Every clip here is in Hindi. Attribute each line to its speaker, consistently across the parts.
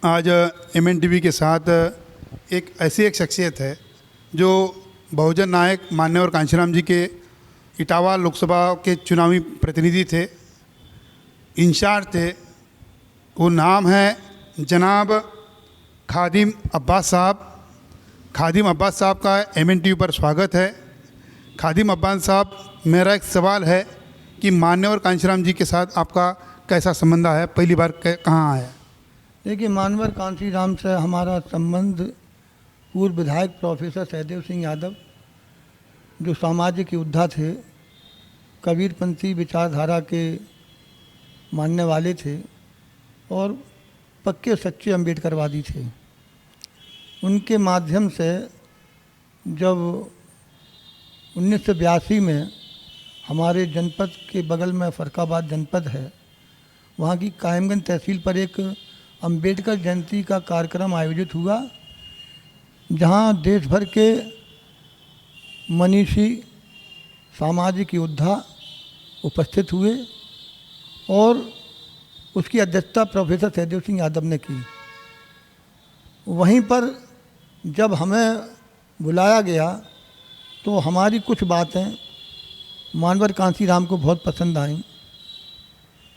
Speaker 1: आज MNTV के साथ एक शख्सियत है जो बहुजन नायक मान्यवर कांशीराम जी के इटावा लोकसभा के चुनावी प्रतिनिधि थे, इंचार्ज थे। वो नाम है जनाब खादिम अब्बास साहब। खादिम अब्बास साहब का MNTV पर स्वागत है। खादिम अब्बास साहब, मेरा एक सवाल है कि मान्यवर कांशीराम जी के साथ आपका कैसा संबंध है? पहली बार कहाँ आया?
Speaker 2: देखिए, मान्यवर कांशीराम से हमारा संबंध पूर्व विधायक प्रोफेसर सहदेव सिंह यादव, जो सामाजिक योद्धा थे, कबीरपंथी विचारधारा के मानने वाले थे और पक्के सच्चे अम्बेडकरवादी थे। उनके माध्यम से जब 1982 में हमारे जनपद के बगल में फर्रुखाबाद जनपद है, वहाँ की कायमगंज तहसील पर एक अम्बेडकर जयंती का कार्यक्रम आयोजित हुआ, जहाँ देश भर के मनीषी सामाजिक योद्धा उपस्थित हुए और उसकी अध्यक्षता प्रोफेसर सहदेव सिंह यादव ने की। वहीं पर जब हमें बुलाया गया तो हमारी कुछ बातें मान्यवर कांशीराम को बहुत पसंद आईं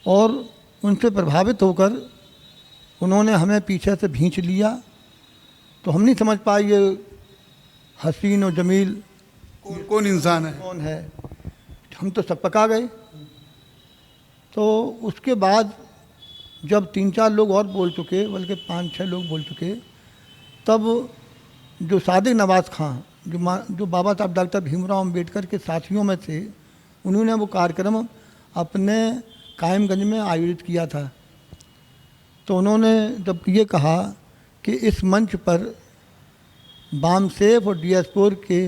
Speaker 2: और उनसे प्रभावित होकर उन्होंने हमें पीछे से खींच लिया। तो हम नहीं समझ पाए ये हसीन और जमील
Speaker 1: कौन इंसान है,
Speaker 2: कौन है। हम तो सब पका गए। तो उसके बाद जब 3-4 लोग और बोल चुके, बल्कि 5-6 लोग बोल चुके, तब जो सादिक नवाज़ खां, जो बाबा साहब डॉक्टर भीमराव अम्बेडकर के साथियों में थे, उन्होंने वो कार्यक्रम अपने कायमगंज में आयोजित किया था। तो उन्होंने जब ये कहा कि इस मंच पर बामसेफ और DS4 के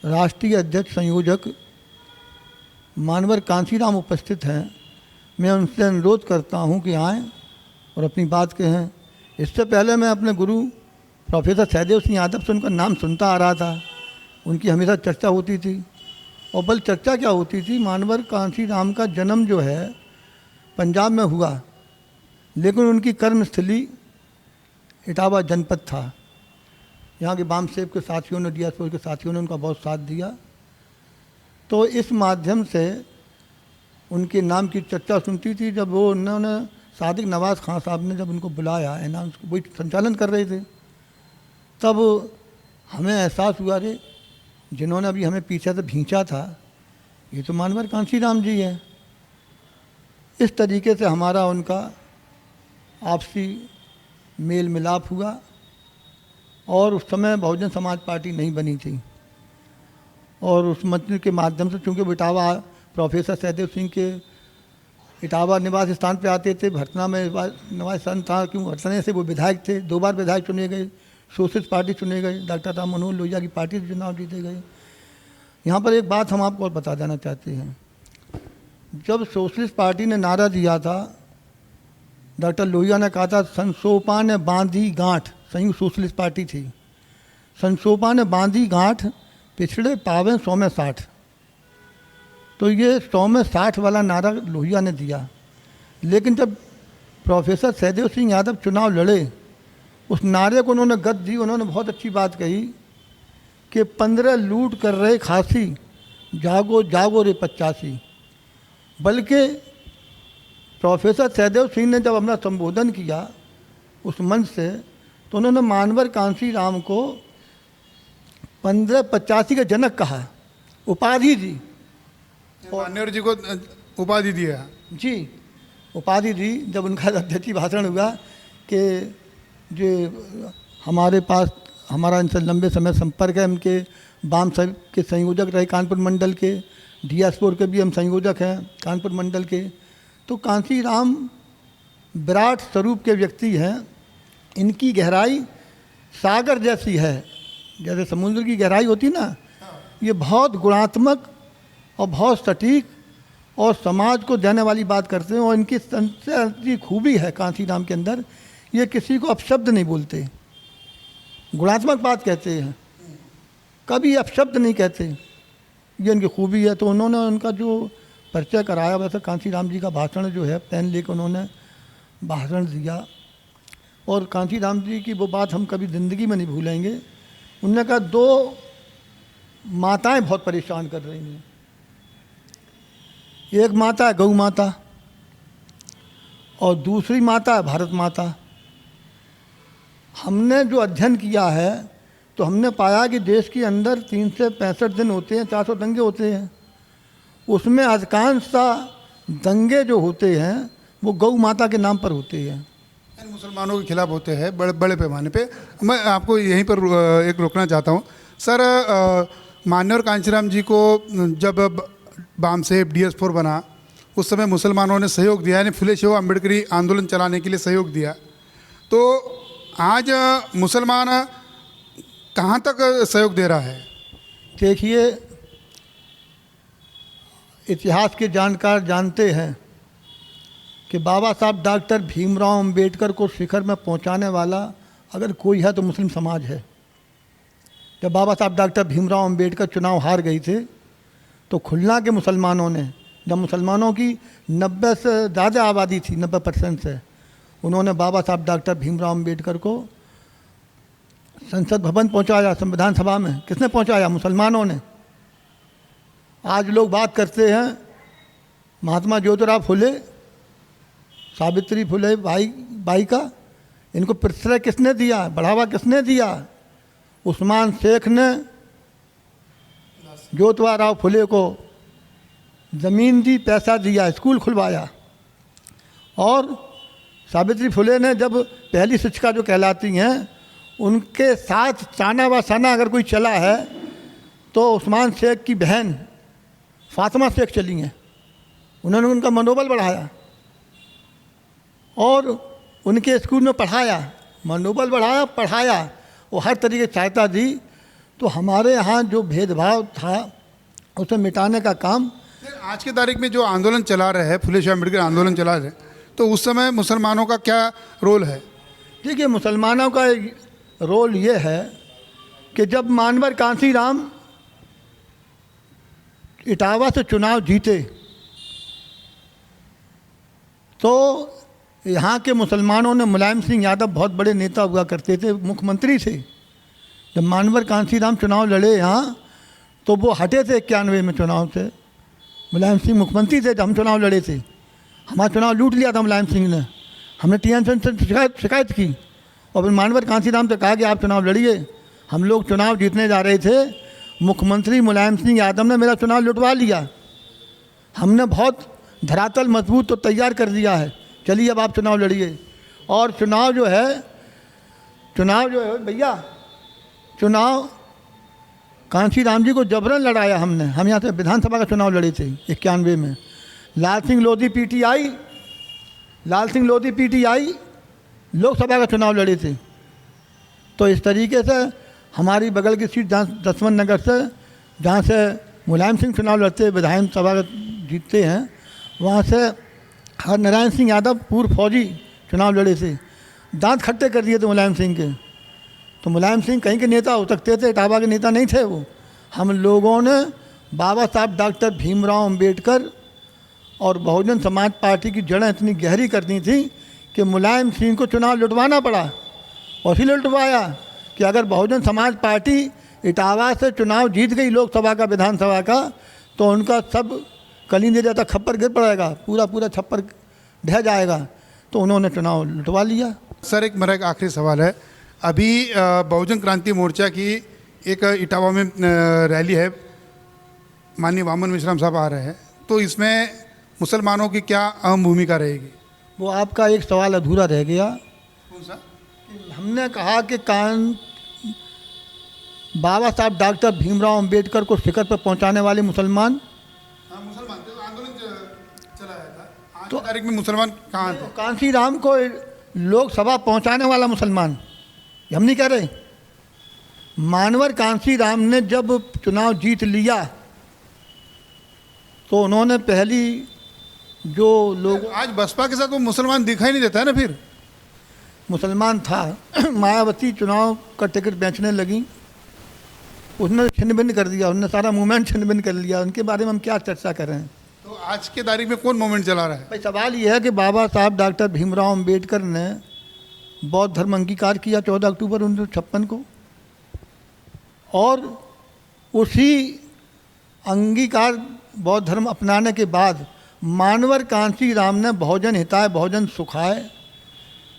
Speaker 2: राष्ट्रीय अध्यक्ष संयोजक मान्यवर कांशीराम उपस्थित हैं, मैं उनसे अनुरोध करता हूं कि आएँ और अपनी बात कहें। इससे पहले मैं अपने गुरु प्रोफेसर सहदेव सिंह यादव से उनका नाम सुनता आ रहा था, उनकी हमेशा चर्चा होती थी। और बल चर्चा क्या होती थी, मान्यवर कांशीराम का जन्म जो है पंजाब में हुआ, लेकिन उनकी कर्मस्थली इटावा जनपद था। यहाँ के बामसेफ के साथियों ने, DS4 के साथियों ने उनका बहुत साथ दिया। तो इस माध्यम से उनके नाम की चर्चा सुनती थी। जब वो उन्होंने सादिक नवाज़ खां साहब ने जब उनको बुलाया, अनाउंस, वही संचालन कर रहे थे, तब हमें एहसास हुआ, रे जिन्होंने अभी हमें पीछे से खींचा था, ये तो मान्यवर कांशीराम जी हैं। इस तरीके से हमारा उनका आपसी मेल मिलाप हुआ। और उस समय बहुजन समाज पार्टी नहीं बनी थी, और उस मंच के माध्यम से, चूँकि वो इटावा प्रोफेसर सहदेव सिंह के इटावा निवास स्थान पे आते थे, भरतना में निवास स्थान था, क्यों भरतने से वो विधायक थे, 2 बार विधायक चुने गए, सोशलिस्ट पार्टी चुने गए, डॉक्टर राम मनोहर लोहिया की पार्टी से चुनाव जीते गए। यहाँ पर एक बात हम आपको और बता देना चाहते हैं, जब सोशलिस्ट पार्टी ने नारा दिया था, डॉक्टर लोहिया ने कहा था, संसोपा ने बांधी गांठ, संयुक्त सोशलिस्ट पार्टी थी, संसोपा ने बांधी गांठ, पिछड़े पावे 100 में 60। तो ये 100 में 60 वाला नारा लोहिया ने दिया। लेकिन जब प्रोफेसर सहदेव सिंह यादव चुनाव लड़े, उस नारे को उन्होंने गद दी। उन्होंने बहुत अच्छी बात कही कि 15 लूट कर रहे खासी, जागो जागो रे 85। बल्कि प्रोफेसर सहदेव सिंह ने जब अपना संबोधन किया उस मंच से, तो उन्होंने मान्यवर कांशीराम को 1585 का जनक कहा, उपाधि दी।
Speaker 1: मान्यवर जी को उपाधि दिया
Speaker 2: जी, उपाधि दी। जब उनका अध्यक्षीय भाषण हुआ कि जो हमारे पास, हमारा इनसे लंबे समय संपर्क है, उनके बामसेफ के संयोजक रहे कानपुर मंडल के, DS4 के भी हम संयोजक हैं कानपुर मंडल के। तो कांशीराम विराट स्वरूप के व्यक्ति हैं। इनकी गहराई सागर जैसी है, जैसे समुद्र की गहराई होती ना, ये बहुत गुणात्मक और बहुत सटीक और समाज को देने वाली बात करते हैं। और इनकी सबसे खूबी है कांशीराम के अंदर, ये किसी को अपशब्द नहीं बोलते, गुणात्मक बात कहते हैं, कभी अपशब्द नहीं कहते, ये इनकी खूबी है। तो उन्होंने उनका जो परिचय कराया, वैसे कांशीराम जी का भाषण जो है, पेन लेकर उन्होंने भाषण दिया और कांशीराम जी की वो बात हम कभी ज़िंदगी में नहीं भूलेंगे। उन्होंने कहा 2 माताएं बहुत परेशान कर रही हैं। एक माता है गौ माता और दूसरी माता है भारत माता। हमने जो अध्ययन किया है तो हमने पाया कि देश के अंदर 365 दिन होते हैं, 400 दंगे होते हैं। उसमें अधिकांशता दंगे जो होते हैं वो गौ माता के नाम पर होते हैं,
Speaker 1: मुसलमानों के खिलाफ होते हैं बड़े बड़े पैमाने पे। मैं आपको यहीं पर एक रोकना चाहता हूँ सर। मान्यवर कांशीराम जी को जब बामसेफ DS4 बना उस समय मुसलमानों ने सहयोग दिया, यानी फुले शेव अम्बेडकरी आंदोलन चलाने के लिए सहयोग दिया। तो आज मुसलमान कहाँ तक सहयोग दे रहा है?
Speaker 2: देखिए, इतिहास के जानकार जानते हैं कि बाबा साहब डॉक्टर भीमराव अंबेडकर को शिखर में पहुंचाने वाला अगर कोई है तो मुस्लिम समाज है। जब बाबा साहब डॉक्टर भीमराव अंबेडकर चुनाव हार गए थे तो खुलना के मुसलमानों ने, जब मुसलमानों की 90 से ज़्यादा आबादी थी, 90% से, उन्होंने बाबा साहब डॉक्टर भीमराव अंबेडकर को संसद भवन पहुंचाया, संविधान सभा में। किसने पहुंचाया? मुसलमानों ने। आज लोग बात करते हैं महात्मा ज्योतिराव फुले, सावित्री फुले बाई का, इनको प्रश्रय किसने दिया, बढ़ावा किसने दिया? उस्मान शेख ने ज्योतिराव फुले को ज़मीन दी, पैसा दिया, स्कूल खुलवाया। और सावित्री फुले ने जब पहली शिक्षिका जो कहलाती हैं, उनके साथ साना व साना अगर कोई चला है तो उस्मान शेख की बहन फातिमा शेख चली हैं। उन्होंने उनका मनोबल बढ़ाया और उनके स्कूल में पढ़ाया, मनोबल बढ़ाया, पढ़ाया और हर तरीके की सहायता दी। तो हमारे यहाँ जो भेदभाव था उसे मिटाने का काम।
Speaker 1: आज की तारीख में जो आंदोलन चला रहे हैं, फुले शेव अम्बेडकर आंदोलन चला रहे हैं, तो उस समय मुसलमानों का क्या रोल है?
Speaker 2: देखिए, मुसलमानों का रोल ये है कि जब मानवर कांशीराम इटावा से चुनाव जीते तो यहाँ के मुसलमानों ने, मुलायम सिंह यादव बहुत बड़े नेता हुआ करते थे, मुख्यमंत्री थे। जब मानवर कांशीराम चुनाव लड़े यहाँ तो वो हटे थे 91 में चुनाव से। मुलायम सिंह मुख्यमंत्री थे जब हम चुनाव लड़े थे। हमारा चुनाव लूट लिया था मुलायम सिंह ने। हमने TNC से शिकायत की और फिर मानवर कांशीराम से कहा कि आप चुनाव लड़िए। हम लोग चुनाव जीतने जा रहे थे, मुख्यमंत्री मुलायम सिंह यादव ने मेरा चुनाव लुटवा लिया। हमने बहुत धरातल मजबूत तो तैयार कर दिया है, चलिए अब आप चुनाव लड़िए। और चुनाव जो है भैया, चुनाव कांशीराम जी को जबरन लड़ाया हमने। हम यहाँ से विधानसभा का चुनाव लड़े थे 91 में। लाल सिंह लोधी PTI लोकसभा का चुनाव लड़े थे। तो इस तरीके से हमारी बगल की सीट दसवंत नगर से, जहाँ से मुलायम सिंह चुनाव लड़ते विधानसभा जीतते हैं, वहाँ से हरनारायण सिंह यादव पूर्व फौजी चुनाव लड़े थे। दांत खट्टे कर दिए थे मुलायम सिंह के। तो मुलायम सिंह कहीं के नेता हो सकते थे, इटावा के नेता नहीं थे वो। हम लोगों ने बाबा साहब डॉक्टर भीमराव अंबेडकर और बहुजन समाज पार्टी की जड़ें इतनी गहरी कर दी थी कि मुलायम सिंह को चुनाव लुटवाना पड़ा। और इसीलिए लुटवाया कि अगर बहुजन समाज पार्टी इटावा से चुनाव जीत गई लोकसभा का, विधानसभा का, तो उनका सब कलिंदे जैसा खप्पर गिर पड़ेगा, पूरा छप्पर ढह जाएगा। तो उन्होंने चुनाव लुटवा लिया।
Speaker 1: सर, एक मेरा एक आखिरी सवाल है। अभी बहुजन क्रांति मोर्चा की एक इटावा में रैली है, माननीय वामन मिश्रा साहब आ रहे हैं, तो इसमें मुसलमानों की क्या अहम भूमिका रहेगी?
Speaker 2: वो आपका एक सवाल अधूरा रह गया।
Speaker 1: कौन सा?
Speaker 2: हमने कहा कि बाबा साहब डॉक्टर भीमराव अंबेडकर को शिखर पर पहुंचाने वाले मुसलमान।
Speaker 1: हाँ, मुसलमान तो आंदोलन चलाया था। आज की तारीख में मुसलमान कहाँ थे?
Speaker 2: कांशीराम को लोकसभा पहुंचाने वाला मुसलमान, हम नहीं कह रहे। मानवर कांशीराम ने जब चुनाव जीत लिया तो उन्होंने पहली जो लोग,
Speaker 1: आज बसपा के साथ वो मुसलमान दिखाई नहीं देता है ना। फिर
Speaker 2: मुसलमान था, मायावती चुनाव का टिकट बेचने लगी, उसने छिन्न भिन्न कर दिया, उसने सारा मूवमेंट छिन्न भिन्न कर लिया। उनके बारे में हम क्या चर्चा कर रहे हैं?
Speaker 1: तो आज की तारीख में कौन मूवमेंट चला रहा है?
Speaker 2: भाई, सवाल ये है कि बाबा साहब डॉक्टर भीमराव अंबेडकर ने बौद्ध धर्म अंगीकार किया 14 अक्टूबर 1956 को, और उसी अंगीकार बौद्ध धर्म अपनाने के बाद मानवर कांशीराम ने बहुजन हिताय बहुजन सुखाय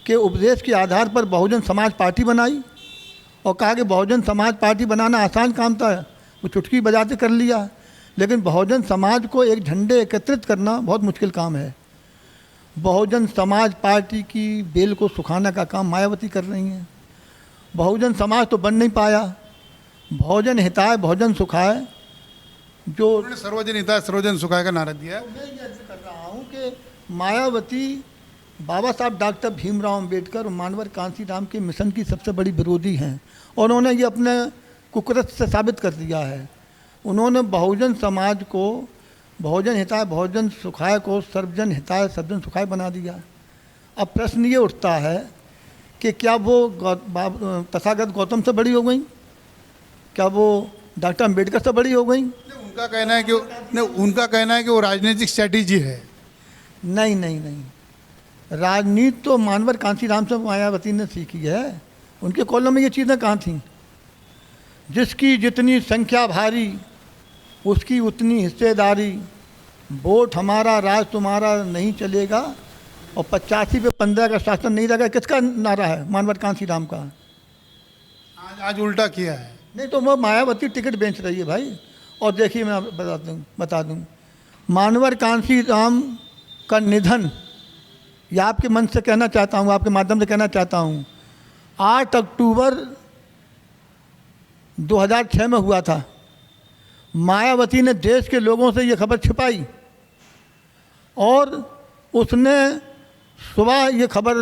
Speaker 2: के उपदेश के आधार पर बहुजन समाज पार्टी बनाई और कहा कि बहुजन समाज पार्टी बनाना आसान काम था, वो चुटकी बजाते कर लिया, लेकिन बहुजन समाज को एक झंडे एकत्रित करना बहुत मुश्किल काम है। बहुजन समाज पार्टी की बेल को सुखाने का काम मायावती कर रही हैं। बहुजन समाज तो बन नहीं पाया। बहुजन हिताय बहुजन सुखाय जो
Speaker 1: उन्होंने सर्वजन हिताय सर्वजन सुखाय का नारा दिया है।
Speaker 2: मैं ये अर्ज कर रहा हूँ कि मायावती बाबा साहब डॉक्टर भीमराव अंबेडकर और मानवर कांशीराम के मिशन की सबसे बड़ी विरोधी हैं, और उन्होंने ये अपने कुकृत से साबित कर दिया है। उन्होंने बहुजन समाज को बहुजन हिताय बहुजन सुखाय को सर्वजन हिताय सर्वजन सुखाय बना दिया। अब प्रश्न ये उठता है कि क्या वो तथागत गौतम से बड़ी हो गई? क्या वो डॉक्टर अंबेडकर से बड़ी हो गई?
Speaker 1: उनका कहना है कि वो राजनीतिक स्ट्रैटेजी है।
Speaker 2: नहीं नहीं नहीं, राजनीति तो मानवर कांशीराम से मायावती ने सीखी है। उनके कॉलम में ये चीज़ें कहाँ थीं? जिसकी जितनी संख्या भारी उसकी उतनी हिस्सेदारी, वोट हमारा राज तुम्हारा नहीं चलेगा, और 85 पे 15 का शासन नहीं रहेगा। किसका नारा है? मानवर कांशीराम का।
Speaker 1: आज उल्टा किया है।
Speaker 2: नहीं तो वो मायावती टिकट बेच रही है भाई। और देखिए मैं बता दूं मानवर कांशीराम का निधन, यह आपके मन से कहना चाहता हूँ, आपके माध्यम से कहना चाहता हूँ, 8 अक्टूबर 2006 में हुआ था। मायावती ने देश के लोगों से ये खबर छिपाई और उसने सुबह ये खबर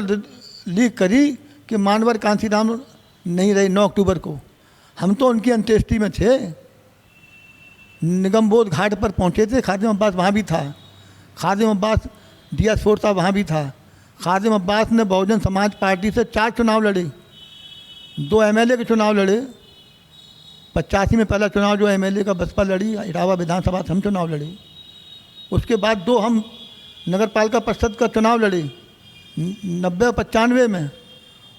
Speaker 2: लीक करी कि मानवर कांशीराम नहीं रहे 9 अक्टूबर को। हम तो उनकी अंत्येष्टि में थे, निगमबोध घाट पर पहुँचे थे। खादिम अब्बास वहाँ भी था, खादिम अब्बास DS4 साहब वहाँ भी था। खादिम अब्बास ने बहुजन समाज पार्टी से 4 चुनाव लड़े, 2 MLA के चुनाव लड़े। 85 में पहला चुनाव जो MLA का बसपा लड़ी, इटावा विधानसभा से हम चुनाव लड़े। उसके बाद 2 हम नगर पालिका परिषद का चुनाव लड़े 90 और 95 में,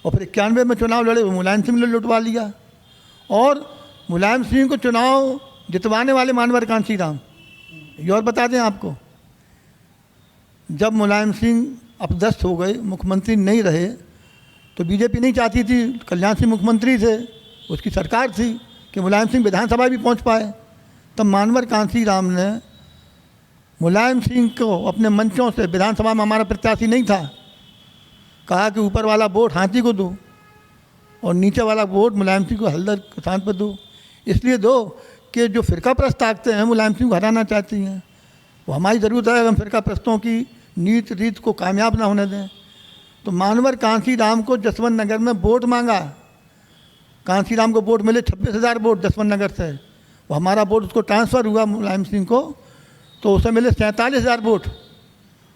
Speaker 2: और फिर 91 में चुनाव लड़े, वो मुलायम सिंह ने लुटवा लिया। और मुलायम सिंह को चुनाव जितवाने वाले मानवर कांशीराम। ये और बता दें आपको, जब मुलायम सिंह अपदस्थ हो गए, मुख्यमंत्री नहीं रहे, तो बीजेपी नहीं चाहती थी, कल्याण सिंह मुख्यमंत्री थे, उसकी सरकार थी कि मुलायम सिंह विधानसभा भी पहुंच पाए। तब मानवर कांशीराम ने मुलायम सिंह को अपने मंचों से, विधानसभा में हमारा प्रत्याशी नहीं था, कहा कि ऊपर वाला वोट हाथी को दो और नीचे वाला वोट मुलायम सिंह को हल्दर किसान पर दो। इसलिए दो कि जो फ़िरका प्रस्त ताकते हैं मुलायम सिंह को हराना चाहती हैं। वो हमारी ज़रूरत है, हम फ़िरका प्रस्तों की नीत रीत को कामयाब ना होने दें। तो मानवर कांशीराम को जसवंत नगर में वोट मांगा। कांशीराम को वोट मिले 26,000 वोट जसवंत नगर से। वो हमारा वोट उसको ट्रांसफ़र हुआ मुलायम सिंह को, तो उसे मिले 47,000 वोट।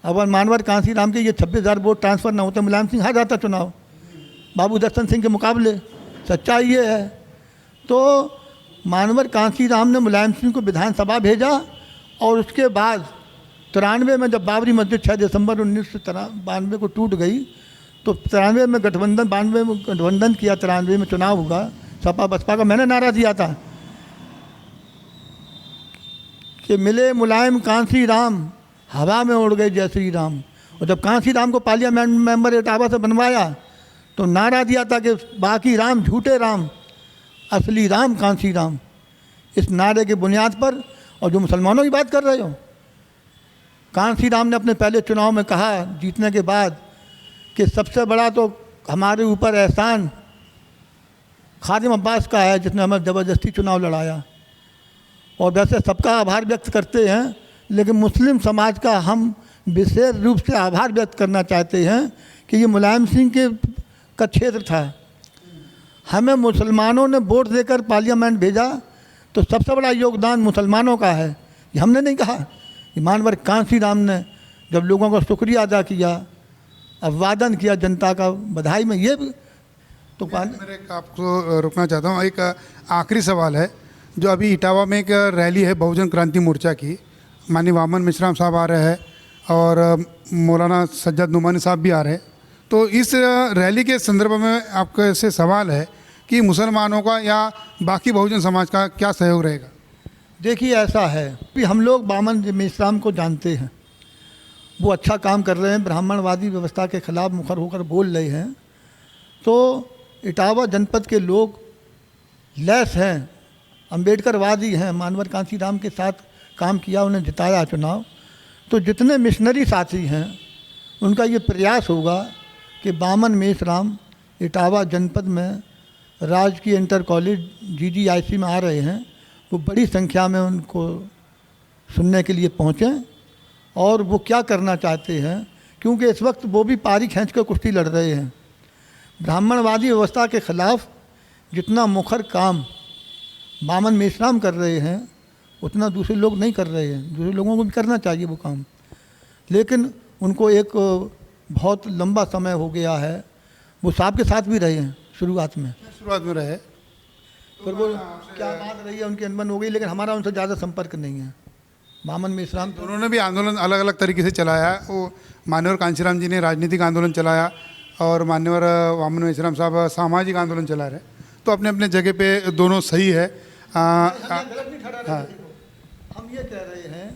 Speaker 2: अगर मानवर कांशीराम के ये 26,000 वोट ट्रांसफ़र ना होते, मुलायम सिंह हार जाता चुनाव बाबू दर्शन सिंह के मुकाबले। सच्चाई ये है। तो मानवर कांशीराम ने मुलायम सिंह को विधानसभा भेजा, और उसके बाद 93 में जब बाबरी मस्जिद 6 दिसंबर 1992 को टूट गई, तो 93 में गठबंधन, 92 में गठबंधन किया, 93 में चुनाव हुआ सपा बसपा का। मैंने नारा दिया था कि मिले मुलायम कांशीराम, हवा में उड़ गए जय श्री राम। और जब कांशीराम को पार्लियामेंट मेंबर इटावा से बनवाया, तो नारा दिया था कि बाकी राम झूठे राम, असली राम कांशीराम। इस नारे के बुनियाद पर, और जो मुसलमानों की बात कर रहे हो, कांशीराम ने अपने पहले चुनाव में कहा जीतने के बाद कि सबसे बड़ा तो हमारे ऊपर एहसान खादिम अब्बास का है, जिसने हमें ज़बरदस्ती चुनाव लड़ाया। और वैसे सबका आभार व्यक्त करते हैं, लेकिन मुस्लिम समाज का हम विशेष रूप से आभार व्यक्त करना चाहते हैं कि ये मुलायम सिंह का क्षेत्र था। हमें मुसलमानों ने वोट देकर पार्लियामेंट भेजा, तो सबसे बड़ा योगदान मुसलमानों का है। ये हमने नहीं कहा, ये मानवर कांशीराम ने जब लोगों का शुक्रिया अदा किया, अभिवादन किया जनता का, बधाई में ये तो
Speaker 1: मेरे आपको रुकना चाहता हूँ। एक आखिरी सवाल है, जो अभी इटावा में एक रैली है बहुजन क्रांति मोर्चा की, माननीय वामन मिश्रा साहब आ रहे हैं और मौलाना सज्जद नुमानी साहब भी आ रहे हैं, तो इस रैली के संदर्भ में आपके से सवाल है कि मुसलमानों का या बाकी बहुजन समाज का क्या सहयोग रहेगा?
Speaker 2: देखिए ऐसा है कि हम लोग बामन मेश्राम को जानते हैं, वो अच्छा काम कर रहे हैं, ब्राह्मणवादी व्यवस्था के खिलाफ मुखर होकर बोल रहे हैं। तो इटावा जनपद के लोग लैस हैं, अम्बेडकरवादी हैं, मानवर कांशीराम के साथ काम किया, उन्हें जिताया चुनाव। तो जितने मिशनरी साथी हैं उनका ये प्रयास होगा कि बामन मेश्राम इटावा जनपद में राजकीय इंटर कॉलेज GGIC में आ रहे हैं, वो बड़ी संख्या में उनको सुनने के लिए पहुँचें और वो क्या करना चाहते हैं, क्योंकि इस वक्त वो भी पारी खींच कर कुश्ती लड़ रहे हैं। ब्राह्मणवादी व्यवस्था के ख़िलाफ़ जितना मुखर काम बामन मेश्राम कर रहे हैं उतना दूसरे लोग नहीं कर रहे हैं। दूसरे लोगों को भी करना चाहिए वो काम, लेकिन उनको एक बहुत लंबा समय हो गया है, वो साहब के साथ भी रहे हैं शुरुआत में
Speaker 1: रहे,
Speaker 2: फिर वो क्या बात रही है उनकी अनबन हो गई, लेकिन हमारा उनसे ज़्यादा संपर्क नहीं है। बामन मेश्राम तो
Speaker 1: उन्होंने भी आंदोलन अलग अलग तरीके से चलाया। वो मान्यवर कांशीराम जी ने राजनीतिक आंदोलन चलाया और मान्यवर बामन मेश्राम साहब सामाजिक आंदोलन चला रहे। तो अपने अपने जगह पे दोनों सही है।
Speaker 2: गलत नहीं ठहरा रहे। हम ये कह रहे हैं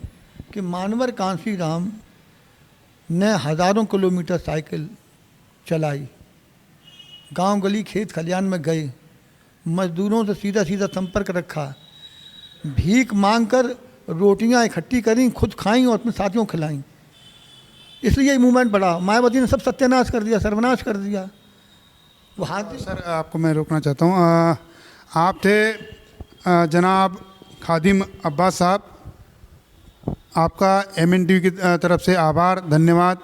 Speaker 2: कि मानवर कांशीराम ने हज़ारों किलोमीटर साइकिल चलाई, गांव गली खेत खलियान में गए, मजदूरों से सीधा सीधा संपर्क रखा, भीख मांगकर रोटियां इकट्ठी करी, खुद खाई और अपने साथियों को खिलाई। इसलिए ये मूवमेंट बढ़ा। मायावती ने सब सत्यानाश कर दिया, सर्वनाश कर दिया। वो हाथ
Speaker 1: सर आपको मैं रोकना चाहता हूँ। आप थे जनाब खादिम अब्बास साहब, आपका MNTV की तरफ से आभार, धन्यवाद।